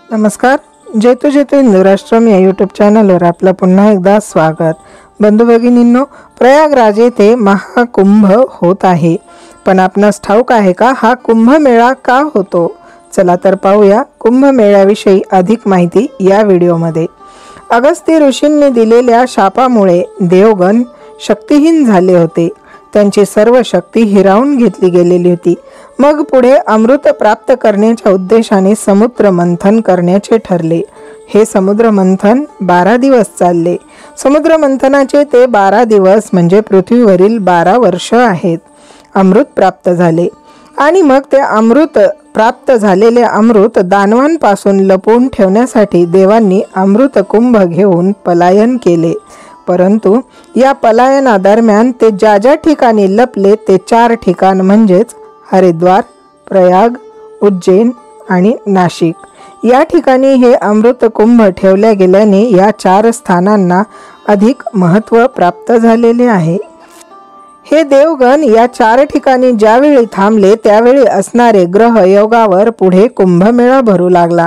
नमस्कार, जेतू जेतू हिंदू राष्ट्रम या यूट्यूब चॅनलवर आपलं पुन्हा एकदा स्वागत। बंधू भगिनींनो, प्रयागराज येथे महाकुंभ होत आहे, पण आपणास ठाऊक आहे का हा कुंभमेळा का होतो? चला तर पाहूया कुंभमेळ्याविषयी अधिक माहिती या व्हिडिओमध्ये। अगस्त्य ऋषींनी दिलेल्या शापामुळे देवगण शक्तिहीन झाले होते। त्यांची सर्व शक्ती हिरावून घेतली गेलेली होती। मग पुढे अमृत प्राप्त करण्याच्या उद्देशाने समुद्र मंथन करण्याचे ठरले। हे समुद्र मंथन 12 दिवस चालले। समुद्र मंथनाचे ते 12 दिवस म्हणजे पृथ्वीवरील 12 वर्ष आहेत। अमृत प्राप्त झाले आणि मग ते अमृत प्राप्त झालेले अमृत दानवांपासून लपवून ठेवण्यासाठी देवांनी अमृत कुंभ घेऊन पलायन केले। परंतु या पलायनादरम्यान ते ज्या ज्या ठिकाणी लपले ते 4 ठिकाण म्हणजेच हरिद्वार, प्रयाग, उज्जैन आणि नाशिक या ठिकाणी हे अमृत कुंभ ठेवल्या गेल्याने या 4 स्थानांना अधिक महत्त्व प्राप्त झालेले आहे। हे देवगण या 4 ठिकाणी ज्यावेळी थांबले त्यावेळी असणारे ग्रह योगावर पुढे कुंभमेळा भरू लागला।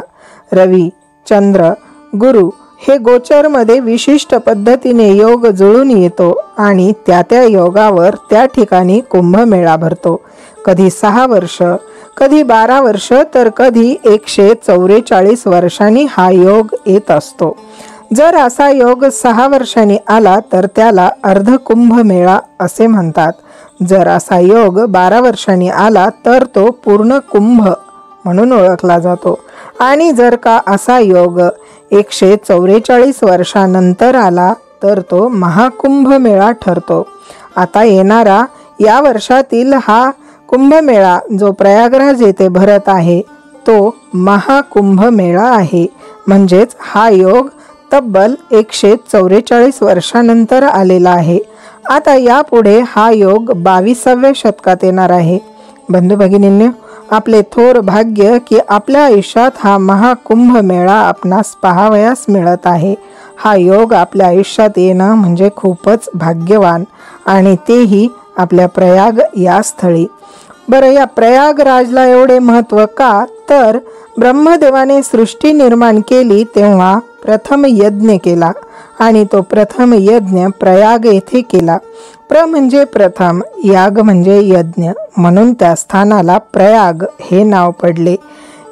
रवी, चंद्र, गुरु हे गोचरमध्ये विशिष्ट पद्धतीने योग जुळून येतो आणि त्या योगावर त्या ठिकाणी कुंभमेळा भरतो। कधी 6 वर्ष, कधी 12 वर्ष तर कधी 144 वर्षांनी हा योग येत असतो। जर असा योग 6 वर्षांनी आला तर त्याला अर्ध कुंभमेळा असे म्हणतात। जर असा योग 12 वर्षांनी आला तर तो पूर्ण कुंभ म्हणून ओळखला जातो आणि जर का असा योग 144 वर्षानंतर आला तर तो महाकुंभमेळा ठरतो। आता येणारा या वर्षातील हा कुंभमेळा जो प्रयागराज येथे भरत आहे तो महाकुंभमेळा आहे। म्हणजेच हा योग तब्बल 144 वर्षानंतर आलेला आहे। आता यापुढे हा योग 22व्या शतकात येणार आहे। बंधू भगिनींनो, आपले थोर भाग्य की आपल्या आयुष्यात हा महाकुंभमेळा आपणास पाहावयास मिळत आहे। हा योग आपल्या आयुष्यात येणं म्हणजे खूपच भाग्यवान आणि तेही आपल्या प्रयाग या स्थळी। बरं, या प्रयागराजला एवढे महत्त्व का? तर ब्रह्मदेवाने सृष्टी निर्माण केली तेव्हा प्रथम यज्ञ केला आणि तो प्रथम यज्ञ प्रयाग येथे केला। प्र म्हणजे प्रथम, याग म्हणजे यज्ञ, म्हणून त्या स्थानाला प्रयाग हे नाव पडले।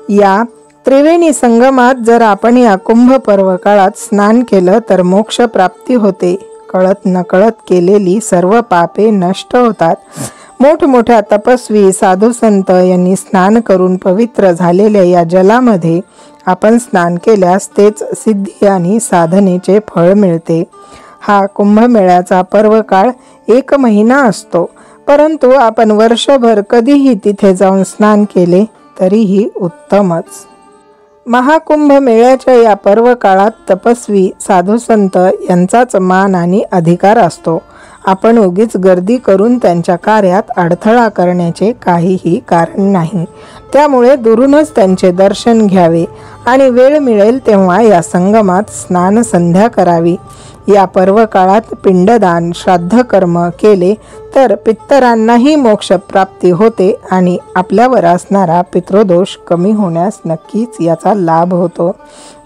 या त्रिवेणी संगमात जर आपण या कुंभ पर्व काळात स्नान केलं तर मोक्ष प्राप्ती होते। कळत नकळत केलेली सर्व पापे नष्ट होतात। मोठमोठ्या तपस्वी साधू संत यांनी स्नान करून पवित्र झालेल्या या जलामध्ये आपण स्नान केल्यास तेच सिद्धी आणि साधनेचे फळ मिळते। हा कुंभमेळ्याचा पर्व काळ 1 महिना असतो, परंतु आपण वर्षभर कधीही तिथे जाऊन स्नान केले तरीही उत्तमच। महाकुंभ मेळ्याच्या या पर्व काळात तपस्वी साधू संत यांचाच मान आणि अधिकार असतो। आपण उगीच गर्दी करून त्यांच्या कार्यात अडथळा करण्याचे काहीही कारण नाही। त्यामुळे दुरूनच त्यांचे दर्शन घ्यावे आणि वेळ मिळेल तेव्हा या संगमात स्नान संध्या करावी। या पर्व काळात पिंडदान श्राद्ध कर्म केले तर पितरांनाही मोक्ष प्राप्ती होते आणि आपल्यावर असणारा पितृदोष कमी होण्यास नक्कीच याचा लाभ होतो।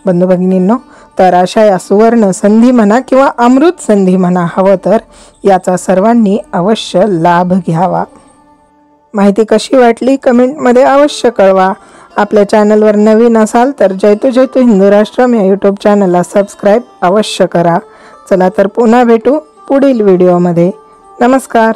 बंधू भगिनींनो, तर अशा या सुवर्ण संधी म्हणा किंवा अमृत संधी म्हणा, हवं तर याचा सर्वांनी अवश्य लाभ घ्यावा। माहिती कशी वाटली कमेंटमध्ये अवश्य कळवा। आपल्या चॅनलवर नवीन असाल तर जयतू जयतू हिंदू राष्ट्रम या यूट्यूब चॅनलला सबस्क्राईब अवश्य करा। चला तर पुन्हा भेटू पुढील व्हिडिओमध्ये। नमस्कार।